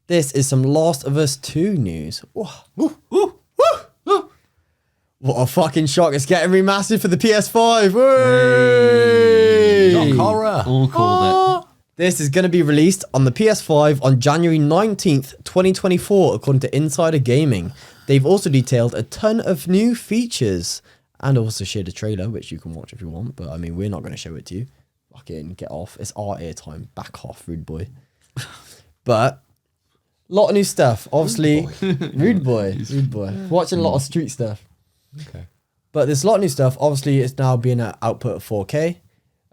This is some Last of Us 2 news. Woo, woo, woo, woo. What a fucking shock. It's getting remastered for the PS5. Shock horror. All called it. This is going to be released on the PS5 on January 19th, 2024, according to Insider Gaming. They've also detailed a ton of new features and also shared a trailer, which you can watch if you want. But, I mean, we're not going to show it to you. Fucking get off. It's our airtime. Back off, rude boy. But... lot of new stuff, obviously. Rude boy. Watching a lot of street stuff. Okay. But there's a lot of new stuff. Obviously, it's now being an output of 4K.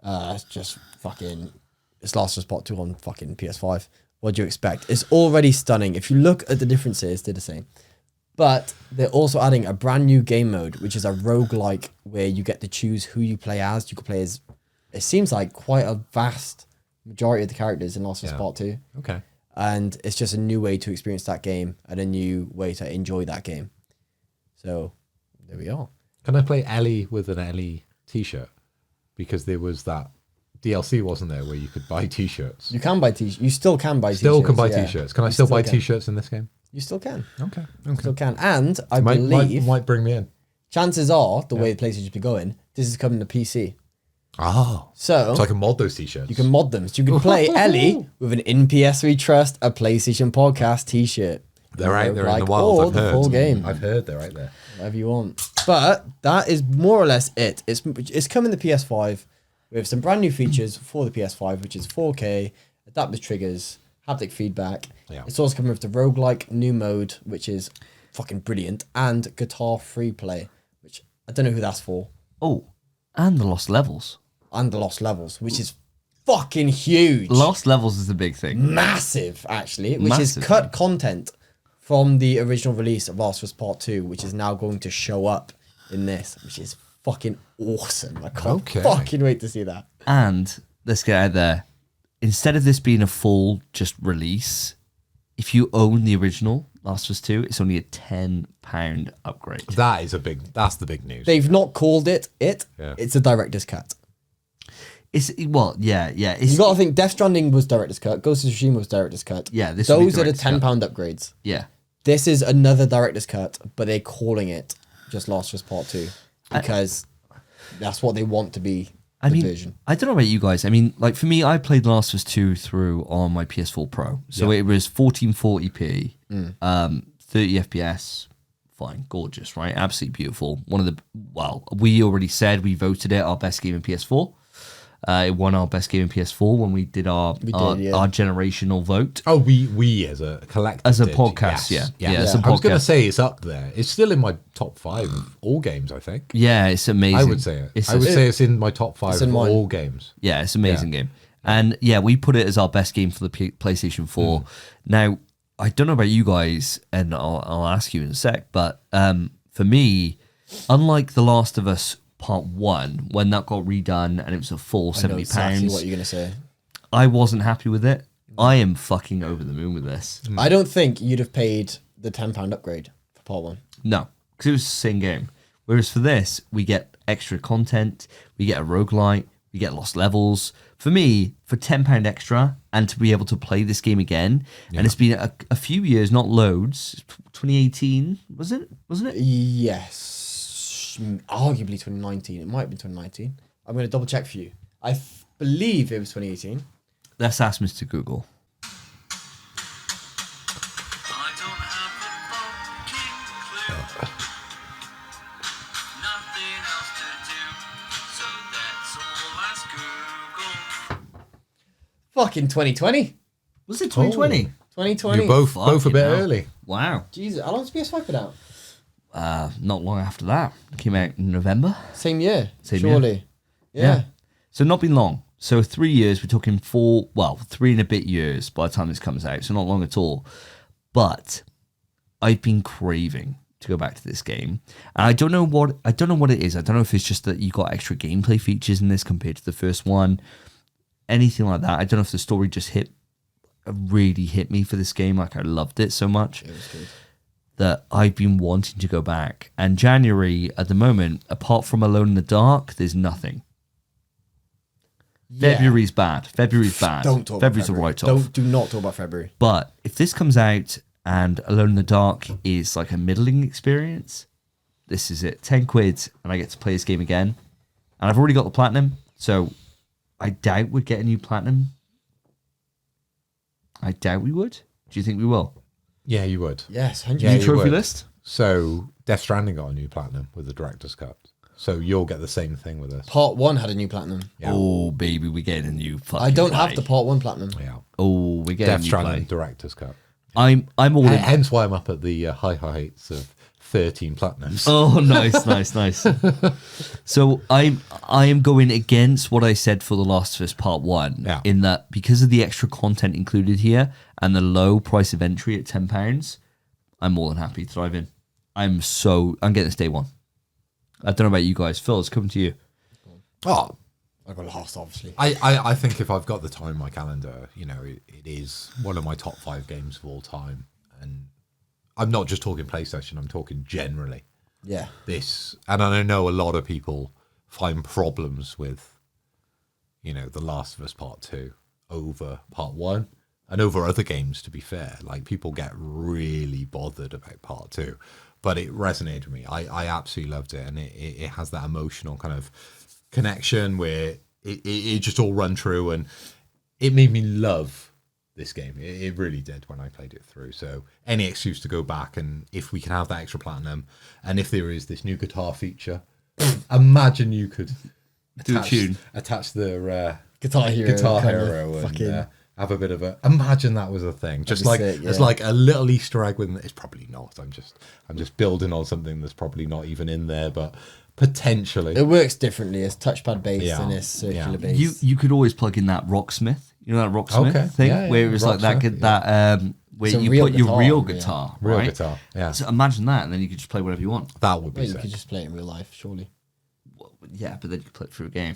It's just fucking... it's Last of Us Part 2 on fucking PS5. What do you expect? It's already stunning. If you look at the differences, they're the same. But they're also adding a brand new game mode, which is a roguelike where you get to choose who you play as. You can play as... it seems like quite a vast majority of the characters in Last of Us Part 2. Okay. And it's just a new way to experience that game and a new way to enjoy that game. So, there we are. Can I play Ellie with an Ellie t-shirt? Because there was that DLC, wasn't there, where you could buy t-shirts? You can buy t-shirts. You still can buy t-shirts. Still can buy t-shirts. Can I still buy can. t-shirts in this game? You still can. Okay. Still can. And I believe... might bring me in. chances are, the way the PlayStation be going, this is coming to PC. Oh. So I can mod those t-shirts. You can mod them. So you can play Ellie with an In PS We Trust, a PlayStation Podcast t-shirt. They're right there in the Like, wild. or I've the heard. full game. I've heard they're right there. Whatever you want. But that is more or less it. It's coming to PS5 with some brand new features for the PS5, which is 4K, adaptive triggers, haptic feedback. Yeah. It's also coming with the roguelike new mode, which is fucking brilliant, and guitar free play, which I don't know who that's for. Oh, and the Lost Levels. And the Lost Levels, which is fucking huge. Lost Levels is the big thing. Massive, actually, which Massive, is cut content from the original release of Last of Us Part 2, which is now going to show up in this, which is fucking awesome. I can't fucking wait to see that. And let's get out there. Instead of this being a full just release, if you own the original Last of Us 2, it's only a £10 upgrade. That's the big news. They've not called it. Yeah. It's a director's cut. You got to think Death Stranding was director's cut. Ghost of Tsushima was director's cut. Yeah, those are the £10 upgrades. Yeah. This is another director's cut, but they're calling it just Last of Us Part 2 because that's what they want to be. Version. I don't know about you guys. I mean, like for me, I played Last of Us 2 through on my PS4 Pro. So it was 1440p, 30 FPS. Fine, gorgeous, right? Absolutely beautiful. We already said we voted it our best game in PS4. It won our best game in PS4 when we did our generational vote. Oh, we as a collective, as a podcast, yes. As a podcast. I was going to say it's up there. It's still in my top 5 of all games, I think. Yeah, it's amazing. I would say it. I would say it's in my top 5 of all games. Yeah, it's an amazing game. And we put it as our best game for the PlayStation 4. Now, I don't know about you guys, and I'll ask you in a sec, but for me, unlike The Last of Us Part 1, when that got redone and it was a full £70. I know exactly what you're going to say. I wasn't happy with it. I am fucking over the moon with this. I don't think you'd have paid the £10 upgrade for Part 1. No, because it was the same game. Whereas for this, we get extra content, we get a roguelite, we get Lost Levels. For me, for £10 extra, and to be able to play this game again, and it's been a few years, not loads, 2018, wasn't it? Yes. Arguably 2019. It might have been 2019. I'm going to double check for you. I believe it was 2018. Let's ask Mr. Google. Fucking 2020. Was it 2020? 2020. You're both a bit early. Wow. Jesus, how long has PS5 been out? Not long after that. It came out in November. Same year. Surely. Year. Yeah. So not been long. So 3 years, we're talking 3 and a bit years by the time this comes out. So not long at all. But I've been craving to go back to this game. And I don't know what it is. I don't know if it's just that you got extra gameplay features in this compared to the first one. Anything like that. I don't know if the story just really hit me for this game. Like I loved it so much. It was good. That I've been wanting to go back. And January, at the moment, apart from Alone in the Dark, there's nothing. February's bad. February's bad. Don't talk February's about a February. write-off. Do not talk about February. But if this comes out and Alone in the Dark is like a middling experience, this is it. 10 quid and I get to play this game again. And I've already got the platinum, so I doubt we'd get a new platinum. I doubt we would. Do you think we will? Yeah, you would. Yes, 100%. Yeah, New you trophy would. list? So Death Stranding got a new platinum with the director's cut. So you'll get the same thing with us. Part 1 had a new platinum. Yeah. Oh, baby, we're getting a new fucking I don't play. have the Part 1 platinum. Yeah. Oh, we're getting Death a new Stranding play. director's cut. I'm all in. Hence why I'm up at the high heights of 13 platinums. Oh, nice. So I am going against what I said for The Last of Us Part 1, Yeah. in that because of the extra content included here and the low price of entry at £10, I'm more than happy to dive in. I'm getting this day one. I don't know about you guys. Phil, it's coming to you. Oh, I got lost, obviously. I think if I've got the time in my calendar, it is one of my top 5 games of all time. And I'm not just talking PlayStation, I'm talking generally. Yeah. And I know a lot of people find problems with, The Last of Us Part 2 over Part 1 and over other games, to be fair. Like, people get really bothered about Part 2. But it resonated with me. I absolutely loved it. And it has that emotional kind of connection where it just all run through. And it made me love this game. It really did when I played it through. So any excuse to go back, and if we can have that extra platinum, and if there is this new guitar feature, imagine you could Do a tune. attach the Guitar Hero. and Fucking... have a bit of a. Imagine that was a thing. Just be like sick, yeah. it's like a little Easter egg. It's probably not. I'm just building on something that's probably not even in there, but potentially. It works differently. It's touchpad based Yeah. and it's circular Yeah. based. You could always plug in that Rocksmith. You know that Rocksmith Okay. thing Yeah, where it was like that Rocksmith, where It's a you real put your guitar, real yeah. guitar, Real right? guitar. Yeah. So imagine that, and then you could just play whatever you want. That would be Well, you sick. could just play it in real life, surely. Yeah, but then you could play it through a game.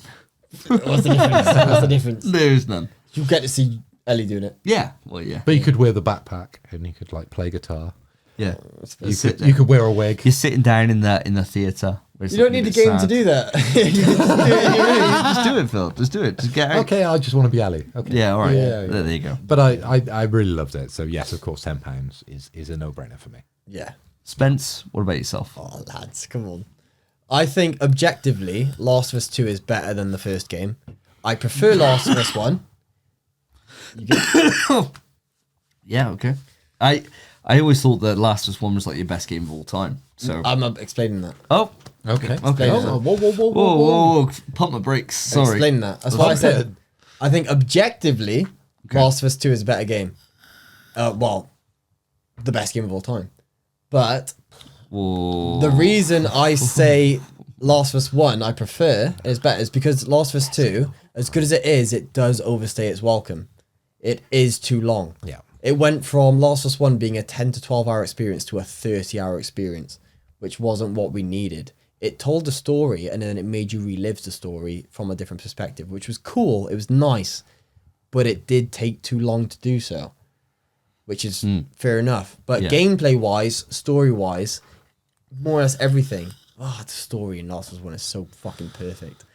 What's the difference? What's the difference? There's none. You get to see Ellie doing it. Yeah. Well, yeah. But you could wear the backpack and you could like play guitar. Yeah. You could wear a wig. You're sitting down in the theater. You don't need the game to do that. You can just do it in your room. Just do it, Phil. Just do it. Just get out. Okay, I just want to be Ali. Okay. Yeah. All right. Yeah, yeah. There you go. But I really loved it. So yes, of course, £10 is a no-brainer for me. Yeah. Spence, what about yourself? Oh, lads, come on. I think objectively, Last of Us 2 is better than the first game. I prefer Last of Us 1. You get Yeah. Okay. I always thought that Last of Us 1 was like your best game of all time. So. I'm not explaining that. Oh. Okay. Okay. Oh, whoa, whoa, whoa, Whoa, whoa, whoa! Pump my brakes. Sorry. Explaining that. That's why I said. Okay. I think objectively, Last of Us 2 is a better game. Well, the best game of all time. But Whoa. the reason I say Last of Us 1 I prefer is better is because Last of Us 2, as good as it does overstay its welcome. It is too long. Yeah. It went from Last of Us 1 being a 10 to 12 hour experience to a 30-hour experience, which wasn't what we needed. It told the story and then it made you relive the story from a different perspective, which was cool. It was nice, but it did take too long to do so, which is fair enough. But Yeah. gameplay-wise, story-wise, more or less everything. Oh, the story in Last of Us 1 is so fucking perfect.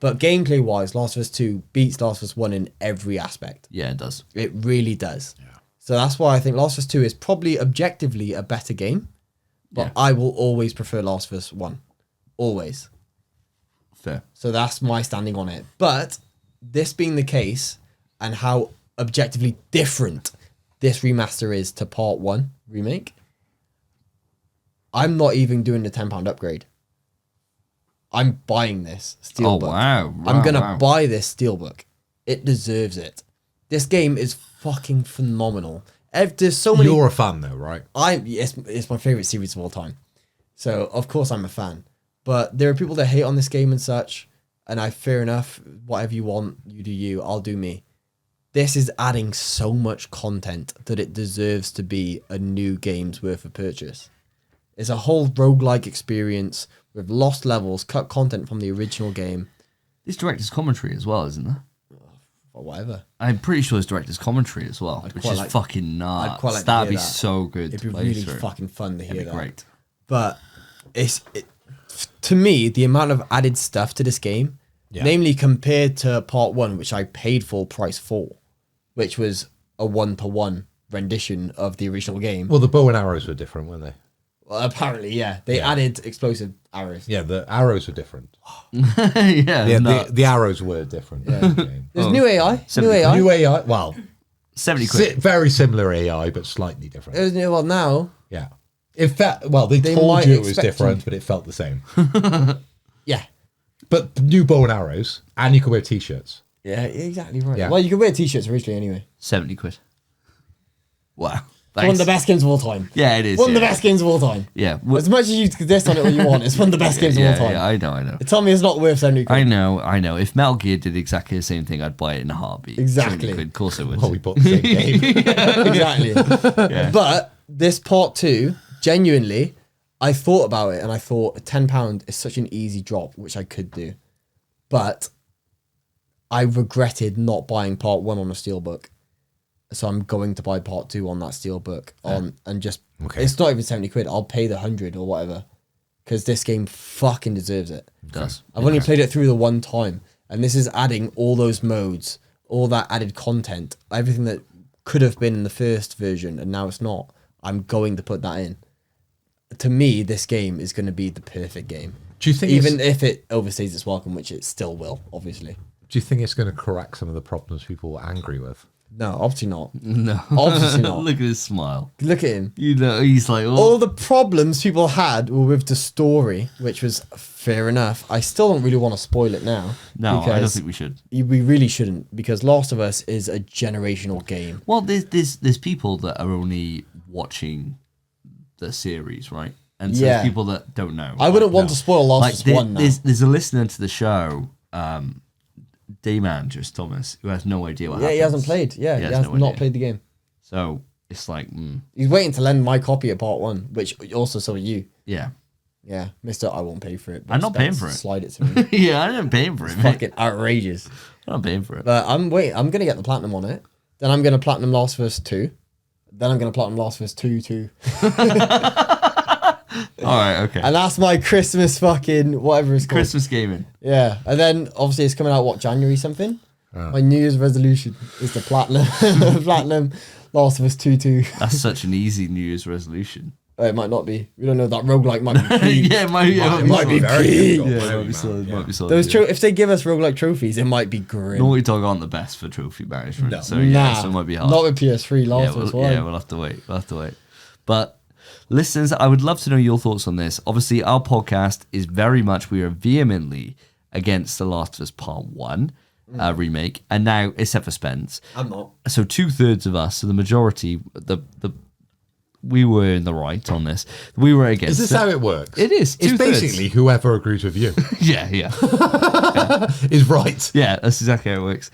But gameplay-wise, Last of Us 2 beats Last of Us 1 in every aspect. Yeah, it does. It really does. Yeah. So that's why I think Last of Us 2 is probably objectively a better game, but Yeah. I will always prefer Last of Us 1. Always. Fair. So that's my standing on it. But this being the case, and how objectively different this remaster is to Part 1 remake, I'm not even doing the £10 upgrade. I'm buying this Steelbook. Oh, wow. I'm going to Wow. buy this Steelbook. It deserves it. This game is fucking phenomenal. There's so many... You're a fan though, right? It's my favorite series of all time. So, of course, I'm a fan. But there are people that hate on this game and such, and fair enough, whatever you want, you do you, I'll do me. This is adding so much content that it deserves to be a new game's worth of purchase. It's a whole roguelike experience with lost levels, cut content from the original game, There's director's commentary as well, isn't there? or whatever. I'm pretty sure there's director's commentary as well, which quite is like- fucking nuts. I'd quite like to That'd hear be that. so good It'd to be play really through. fucking fun to hear It'd be that. great. But to me, the amount of added stuff to this game Yeah. Namely, compared to part 1, which I paid full price for, which was a 1-to-1 rendition of the original game. Well, the bow and arrows were different, weren't they? Well, apparently, yeah. They added explosive arrows. Yeah, the arrows were different. Yeah, no, The arrows were different. in the game. There's new AI. New AI. New AI, well, 70 quid. very similar AI, but slightly different. It was new. Well, now, Yeah. It felt, well, they told might you it was expect different, to. but it felt the same. yeah. But the new bow and arrows, and you could wear t-shirts. Yeah, exactly right. Yeah. Well, you could wear t-shirts originally anyway. 70 quid. Wow. One of the best games of all time. Yeah, it is. One of the yeah. best games of all time. Yeah. As much as you could diss on it all you want, it's one of the best games of all time. Yeah, I know. Tell me it's not worth 70 quid. I know. If Metal Gear did exactly the same thing, I'd buy it in a heartbeat. Exactly. 70 quid, of course I would. Well, we bought the same game. Exactly. But this part 2, genuinely, I thought about it and I thought £10 is such an easy drop, which I could do. But I regretted not buying part 1 on a steelbook. So I'm going to buy part 2 on that steelbook and just it's not even 70 quid. I'll pay the 100 or whatever. Because this game fucking deserves it. It does. I've only played it through the one time. And this is adding all those modes, all that added content, everything that could have been in the first version and now it's not. I'm going to put that in. To me, this game is going to be the perfect game. Do you think even if it overstays its welcome, which it still will, obviously. Do you think it's going to correct some of the problems people were angry with? No, obviously not. No. Obviously not. Look at his smile. Look at him. You know, he's like, oh. All the problems people had were with the story, which was fair enough. I still don't really want to spoil it now. No, I don't think we should. We really shouldn't, because Last of Us is a generational game. Well, there's people that are only watching the series, right? And so there's people that don't know. I wouldn't want to spoil Last of Us 1 now. There's a listener to the show, Dayman, just Thomas, who has no idea what happens. He hasn't played. Yeah, he has no not idea. played the game. So it's like, He's waiting to lend my copy of part 1, which also so are you. yeah. Yeah, Mister, I won't pay for it. but I'm not paying Spence, for it. Slide it to me. Yeah, I didn't pay for it, mate. Fucking outrageous. I'm not paying for it. But I'm gonna get the platinum on it. Then I'm gonna platinum Last of Us 2. Then I'm gonna platinum Last of Us 2 too. All right, okay. And that's my Christmas fucking whatever it's called. Christmas gaming. Yeah. And then obviously it's coming out January something? My New Year's resolution is the platinum platinum Last of Us 2 too. That's such an easy New Year's resolution. It might not be. We don't know. That roguelike might be peak. Yeah, it might be very peak. difficult. Yeah, it might be solid. Might be solid. If they give us roguelike trophies, it might be grim. Naughty Dog aren't the best for trophy management. No. So yeah, so it might be hard. Not with PS3 yeah, Last of Us 1. we'll have to wait. But listeners, I would love to know your thoughts on this. Obviously, our podcast is very much, we are vehemently against The Last of Us Part 1 remake. And now, except for Spence. I'm not. So 2/3 of us, so the majority, we were in the right on this. We were against Is this how it works? It is. It's 2/3. basically whoever agrees with you Yeah. is right. Yeah, that's exactly how it works.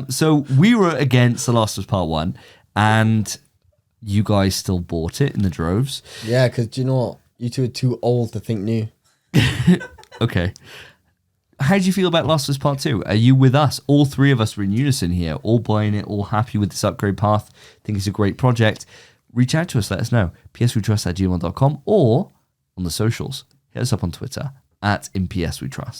So we were against The Last of Us Part 1, and you guys still bought it in the droves. Yeah, because do you know what? You two are too old to think new. Okay. How do you feel about Last of Us Part 2? Are you with us? All three of us were in unison here, all buying it, all happy with this upgrade path. Think it's a great project. Reach out to us, let us know. pswetrust@gmail.com or on the socials. Hit us up on Twitter @InPSWeTrust.